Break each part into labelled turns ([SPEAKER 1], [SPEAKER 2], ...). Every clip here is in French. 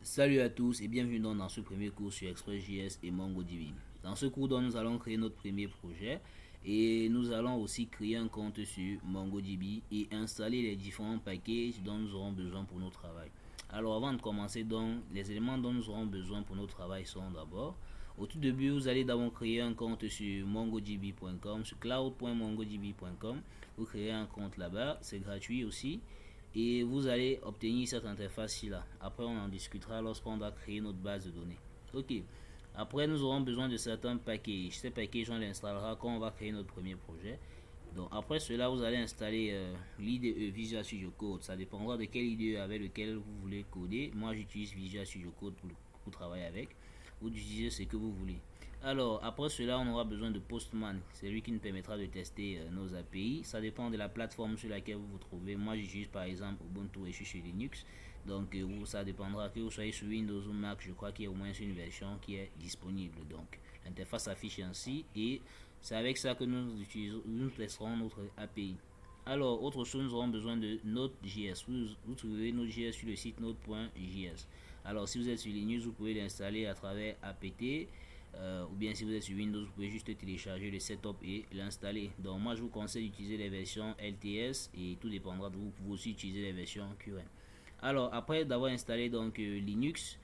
[SPEAKER 1] Salut à tous et bienvenue dans ce premier cours sur ExpressJS et MongoDB. Dans ce cours, nous allons créer notre premier projet et nous allons aussi créer un compte sur MongoDB et installer les différents packages dont nous aurons besoin pour notre travail. Alors avant de commencer, donc, les éléments dont nous aurons besoin pour notre travail sont d'abord, au tout début, vous allez d'abord créer un compte sur mongodb.com, sur cloud.mongodb.com. Vous créez un compte là-bas, c'est gratuit aussi. Et vous allez obtenir cette interface-ci là. Après, on en discutera lorsqu'on va créer notre base de données. Ok. Après, nous aurons besoin de certains packages. Ces packages, on les installera quand on va créer notre premier projet. Donc, après cela, vous allez installer l'IDE Visual Studio Code. Ça dépendra de quel IDE avec lequel vous voulez coder. Moi, j'utilise Visual Studio Code pour travailler avec. Vous utilisez ce que vous voulez. Alors, après cela, on aura besoin de Postman. C'est lui qui nous permettra de tester nos API. Ça dépend de la plateforme sur laquelle vous vous trouvez. Moi, j'utilise par exemple Ubuntu et je suis sur Linux. Donc, ça dépendra que vous soyez sur Windows ou Mac. Je crois qu'il y a au moins une version qui est disponible. Donc, l'interface s'affiche ainsi et c'est avec ça que nous testerons notre API. Alors, autre chose, nous aurons besoin de Node.js. Vous trouvez Node.js sur le site node.js. Alors, si vous êtes sur Linux, vous pouvez l'installer à travers apt. Ou bien si vous êtes sur Windows, vous pouvez juste télécharger le setup et l'installer. Donc moi je vous conseille d'utiliser les versions LTS et tout dépendra de vous. Vous pouvez aussi utiliser les versions QM. Alors après d'avoir installé donc Linux,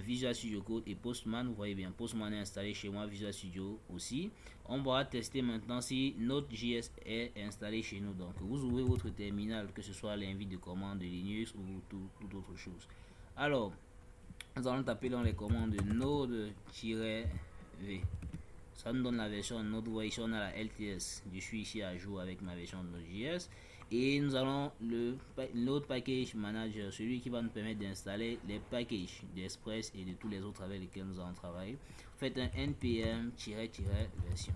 [SPEAKER 1] Visual Studio Code et Postman, vous voyez bien Postman est installé chez moi, Visual Studio aussi. On va tester maintenant si Node.js est installé chez nous. Donc vous ouvrez votre terminal, que ce soit l'invite de commande de Linux ou toute autre chose. Alors nous allons taper dans les commandes node-v. Ça nous donne la version Node. Vous voyez ici on a la LTS. Je suis ici à jour avec ma version de Node.js. Et nous allons le Node Package Manager, celui qui va nous permettre d'installer les packages d'Express et de tous les autres avec lesquels nous allons travailler. Faites un npm-version.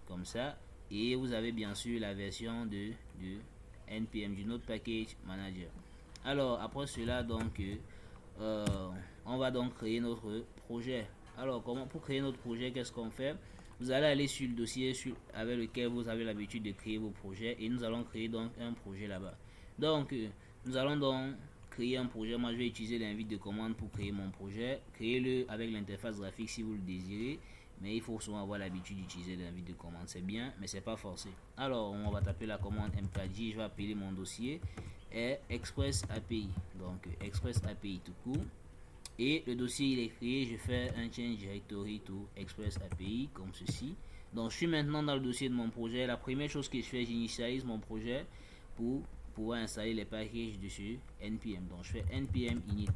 [SPEAKER 1] Comme ça. Et vous avez bien sûr la version de npm du Node Package Manager. Alors après cela donc on va donc créer notre projet. Alors pour créer notre projet, qu'est-ce qu'on fait? Vous allez aller sur le dossier avec lequel vous avez l'habitude de créer vos projets et nous allons créer donc un projet là-bas. Donc nous allons donc créer un projet. Moi je vais utiliser l'invite de commande pour créer mon projet. Créez-le avec l'interface graphique si vous le désirez, mais il faut souvent avoir l'habitude d'utiliser l'invite de commande. C'est bien, mais c'est pas forcé. Alors on va taper la commande mkg. Je vais appeler mon dossier Express API. Donc Express API tout court. Et le dossier il est créé. Je fais un change directory to Express API comme ceci. Donc je suis maintenant dans le dossier de mon projet. La première chose que je fais, j'initialise mon projet pour pouvoir installer les packages dessus npm. Donc je fais npm init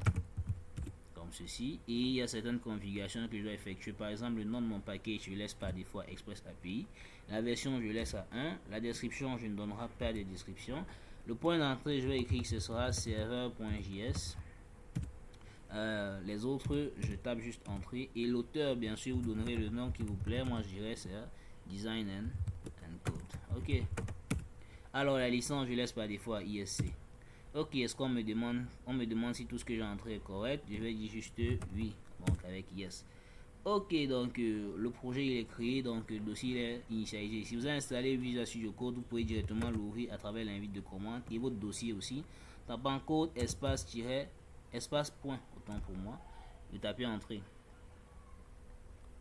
[SPEAKER 1] comme ceci. Et il y a certaines configurations que je dois effectuer. Par exemple, le nom de mon package, je laisse par défaut Express API. La version, je laisse à 1. La description, je ne donnerai pas de description. Le point d'entrée, je vais écrire que ce sera serveur.js. Les autres, je tape juste entrée. Et l'auteur, bien sûr, vous donnerez le nom qui vous plaît. Moi, je dirais c'est Design and Code. Ok. Alors, la licence, je laisse par défaut à ISC. Ok, est-ce qu'on me demande, on me demande si tout ce que j'ai entré est correct. Je vais dire juste oui. Donc, avec yes. Ok, donc le projet il est créé, donc le dossier il est initialisé. Si vous avez installé Visual Studio Code, vous pouvez directement l'ouvrir à travers l'invite de commande et votre dossier aussi. Tapant code espace point, autant pour moi, de taper entrée.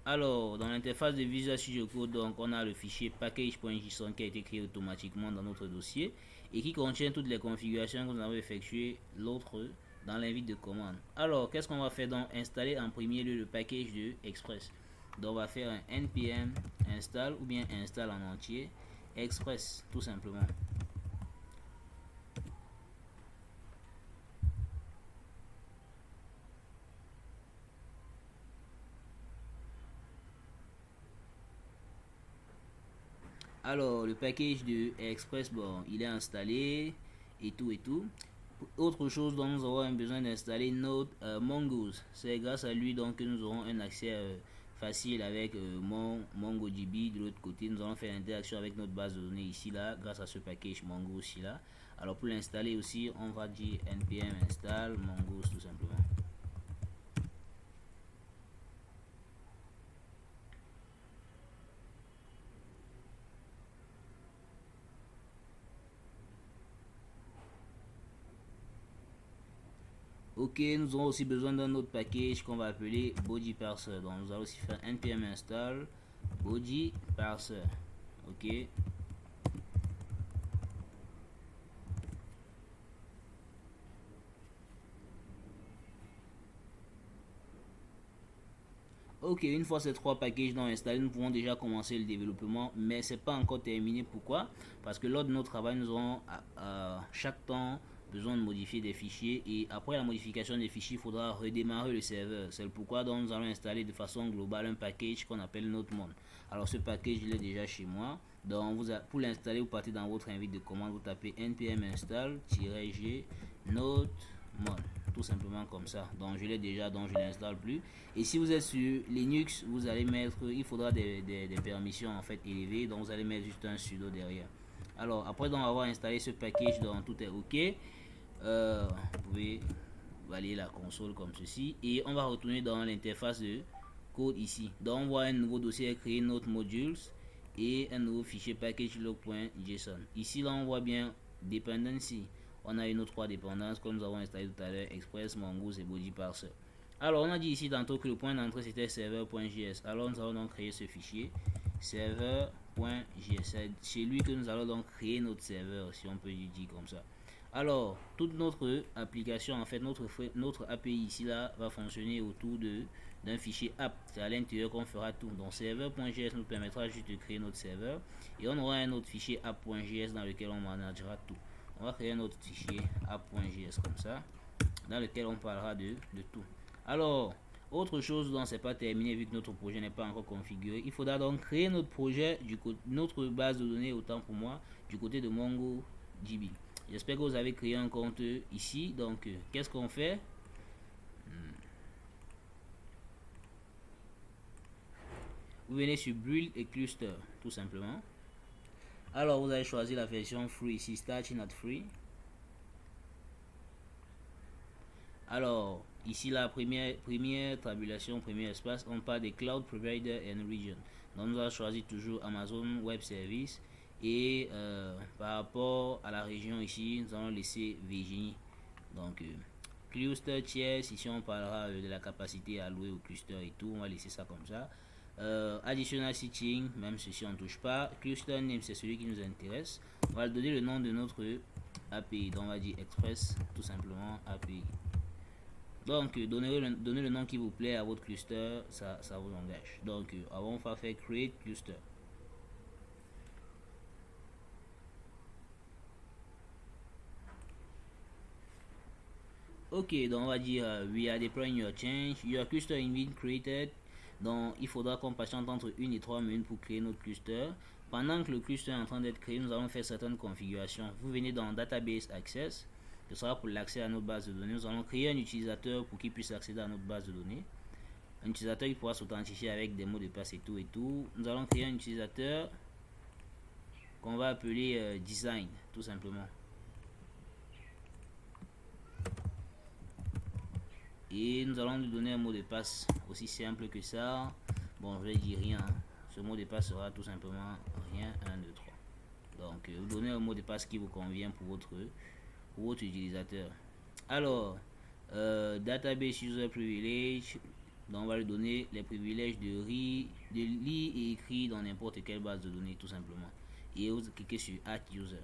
[SPEAKER 1] Alors, dans l'interface de Visual Studio Code, donc on a le fichier package.json qui a été créé automatiquement dans notre dossier et qui contient toutes les configurations que nous avons effectuées l'autre dans l'invite de commande. Alors, qu'est-ce qu'on va faire? Donc, installer en premier lieu le package de Express. Donc, on va faire un npm install ou bien install en entier Express, tout simplement. Alors, le package de Express, bon, il est installé et tout et tout. Autre chose dont nous aurons besoin d'installer Node Mongoose. C'est grâce à lui donc que nous aurons un accès facile avec MongoDB. De l'autre côté, nous allons faire l'interaction avec notre base de données ici là grâce à ce package Mongoose ici là. Alors pour l'installer aussi, on va dire npm install Mongoose tout simplement. Ok, nous aurons aussi besoin d'un autre package qu'on va appeler body parser. Donc nous allons aussi faire npm install body parser. Ok. Ok, une fois ces trois packages non installés, nous pouvons déjà commencer le développement, mais c'est pas encore terminé. Pourquoi? Parce que lors de notre travail, nous aurons chaque temps besoin de modifier des fichiers et après la modification des fichiers, il faudra redémarrer le serveur. C'est pourquoi donc, nous allons installer de façon globale un package qu'on appelle NoteMon. Alors ce package, il est déjà chez moi. Donc pour l'installer, vous partez dans votre invite de commande, vous tapez npm install-g NoteMon, tout simplement comme ça. Donc je l'ai déjà, donc je l'installe plus. Et si vous êtes sur Linux, vous allez mettre, il faudra des permissions en fait élevées, donc vous allez mettre juste un sudo derrière. Alors après donc avoir installé ce package, donc tout est ok. Vous pouvez balayer la console comme ceci et on va retourner dans l'interface de code ici. Donc on voit un nouveau dossier créé, notre modules et un nouveau fichier package log.json. Ici là on voit bien dependency. On a une autre trois dépendances que nous avons installé tout à l'heure, Express, Mongoose et Body Parser. Alors on a dit ici tantôt que le point d'entrée c'était serveur.js. Alors nous allons donc créer ce fichier serveur.js. C'est lui que nous allons donc créer notre serveur, si on peut dire comme ça. Alors toute notre application, en fait notre API ici là va fonctionner autour d'un fichier app. C'est à l'intérieur qu'on fera tout. Donc serveur.js nous permettra juste de créer notre serveur et on aura un autre fichier app.js dans lequel on managera tout. On va créer un autre fichier app.js comme ça, dans lequel on parlera de tout. Alors, autre chose dont c'est pas terminé vu que notre projet n'est pas encore configuré, il faudra donc créer notre projet, notre base de données, autant pour moi, du côté de MongoDB. J'espère que vous avez créé un compte ici. Donc, qu'est-ce qu'on fait? Vous venez sur Build et Cluster, tout simplement. Alors, vous allez choisir la version free ici, Starting at Free. Alors, ici, la première tabulation, premier espace, on parle des Cloud Provider and Region. Donc, nous allons choisir toujours Amazon Web Service. Et par rapport à la région ici, nous allons laisser Virginie. Donc, cluster tiers, ici on parlera de la capacité allouée au cluster et tout. On va laisser ça comme ça. Additional setting, même ceci on ne touche pas. Cluster name, c'est celui qui nous intéresse. On va donner le nom de notre API. Donc, on va dire Express, tout simplement API. Donc, donnez le nom qui vous plaît à votre cluster, ça vous engage. Donc, avant, on va faire Create Cluster. Ok, donc on va dire we are deploying your change. Your cluster is being created. Donc, il faudra qu'on patiente entre 1 et 3 minutes pour créer notre cluster. Pendant que le cluster est en train d'être créé, nous allons faire certaines configurations. Vous venez dans Database Access. Ce sera pour l'accès à notre base de données. Nous allons créer un utilisateur pour qu'il puisse accéder à notre base de données. Un utilisateur qui pourra s'authentifier avec des mots de passe et tout et tout. Nous allons créer un utilisateur qu'on va appeler Design, tout simplement. Et nous allons lui donner un mot de passe aussi simple que ça. Bon, je vais dire rien. Ce mot de passe sera tout simplement rien, 1, 2, 3. Donc, vous donnez un mot de passe qui vous convient pour votre utilisateur. Alors, Database User Privilege. Donc, on va lui donner les privilèges de lire et écrire dans n'importe quelle base de données, tout simplement. Et vous cliquez sur Add User.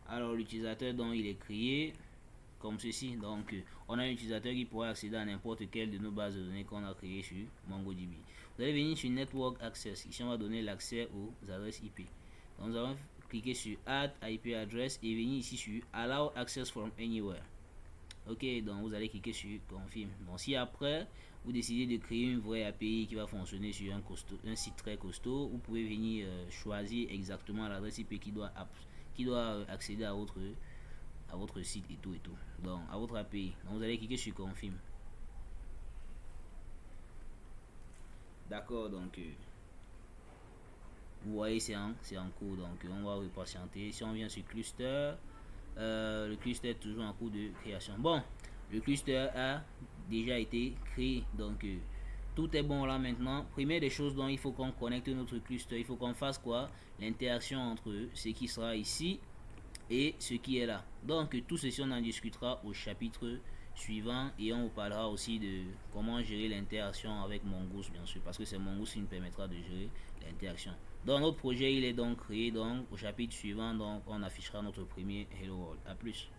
[SPEAKER 1] Alors, l'utilisateur dont il est créé comme ceci. Donc, on a un utilisateur qui pourra accéder à n'importe quelle de nos bases de données qu'on a créées sur MongoDB. Vous allez venir sur Network Access. Ici, on va donner l'accès aux adresses IP. Donc, nous allons cliquer sur Add IP Address et venir ici sur Allow Access from Anywhere. Ok, donc vous allez cliquer sur Confirm. Donc, si après, vous décidez de créer une vraie API qui va fonctionner sur un site très costaud, vous pouvez venir choisir exactement l'adresse IP qui doit accéder à votre site et tout. Donc, à votre API. Donc, vous allez cliquer sur Confirm. D'accord, donc vous voyez c'est en cours, donc on va repatienter. Si on vient sur Cluster, le cluster est toujours en cours de création. Bon, le cluster a déjà été créé, donc tout est bon là maintenant. Première des choses dont il faut qu'on connecte notre cluster, il faut qu'on fasse quoi? L'interaction entre ce qui sera ici et ce qui est là. Donc tout ceci on en discutera au chapitre suivant et on vous parlera aussi de comment gérer l'interaction avec Mongoose bien sûr, parce que c'est Mongoose qui nous permettra de gérer l'interaction. Donc notre projet il est donc créé, donc au chapitre suivant donc on affichera notre premier Hello World. A plus.